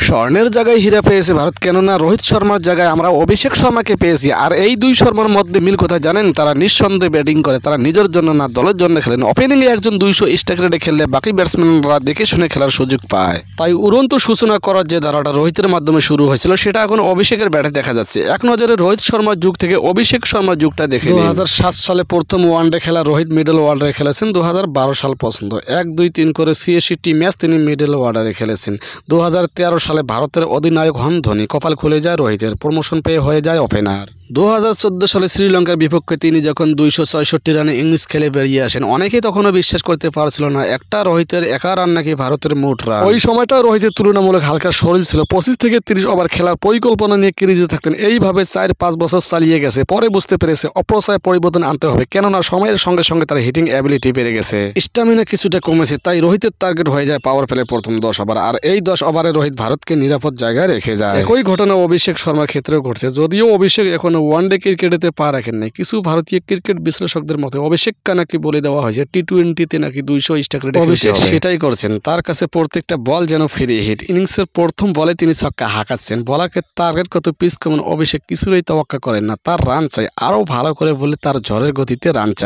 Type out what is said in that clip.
স্বর্ণের জায়গায় হীরা পেয়েছে ভারত, কেননা রোহিত শর্মার জায়গায় আমরা অভিষেক শর্মাকে পেয়েছি। আর এই দুই শর্মার মধ্যে মিল কোথায় জানেন? তারা নিঃসন্দেহে ব্যাটিং করে, তারা নিজের জন্য না দলের জন্য খেলেন। ওপেনিংয়ে একজন 200 স্ট্রাইক রেটে খেললে বাকি ব্যাটসম্যানরা দেখে শুনে খেলার সুযোগ পায়। তাই উড়ন্ত সূচনা করার যে ধারাটা রোহিতের মাধ্যমে শুরু হয়েছিল, সেটা এখন অভিষেকের ব্যাটে দেখা যাচ্ছে। এক নজরে রোহিত শর্মার যুগ থেকে অভিষেক শর্মার যুগটা দেখে 2007 সালে প্রথম ওয়ানডে খেলা রোহিত মিডল ওয়ার্ডারে খেলেছেন। 2012 সাল পর্যন্ত 1-2-3 করে 86টি ম্যাচ তিনি মিডল ওয়ার্ডারে খেলেছেন। 2013 সালে ভারতের অধিনায়ক হন ধোনি, কপাল খুলে যায় রোহিতের, প্রমোশন পেয়ে হয়ে যায় ওপেনার। 2014 সালে শ্রীলঙ্কার বিপক্ষে তিনি যখন 266 রানে ইনিংস খেলে বেরিয়ে আসেন, অনেকেই তখনও বিশ্বাস করতে পারছিল না একটা রোহিতের একা রান নাকি ভারতের মোট রান। ওই সময়টা রোহিতের তুলনামূলক হালকা শরীর ছিল, 25 থেকে 30 ওভার খেলার পরিকল্পনা নিয়ে ক্রিজে থাকতেন। এইভাবে 4-5 বছর চালিয়ে গেছে। পরে বুঝতে পেরেছে অপচয় পরিবর্তন আনতে হবে, কেননা সময়ের সঙ্গে সঙ্গে তার হিটিং অ্যাবিলিটি বেড়ে গেছে, স্টামিনা কিছুটা কমেছে। তাই রোহিতের টার্গেট হয়ে যায় পাওয়ার প্লে প্রথম 10 ওভার। আর এই 10 ওভারে রোহিত ভারতকে নিরাপদ জায়গায় রেখে যায়। একই ঘটনা অভিষেক শর্মার ক্ষেত্রেও ঘটছে, যদিও অভিষেক এখন ওয়ানডে ক্রিকেটেতে পা রাখেন নাই। কিছু ভারতীয় ক্রিকেট বিশ্লেষকদের মতে অভিষেককে নাকি বলে দেওয়া হয়েছে টি-20তে নাকি 200 স্ট্রাইক রেটে অভিষেক সেটাই করছেন। তার কাছে প্রত্যেকটা বল যেন ফ্রি হিট। ইনিংসের প্রথম বলে তিনি ছক্কা হাঁকাচ্ছেন, বলাকে টার্গেট কত পিস কমন অভিষেক কিছুই তোয়াক্কা করেন না। তার রান চাই, আরও ভালো করে বলে তার ঝড়ের গতিতে রান চাই।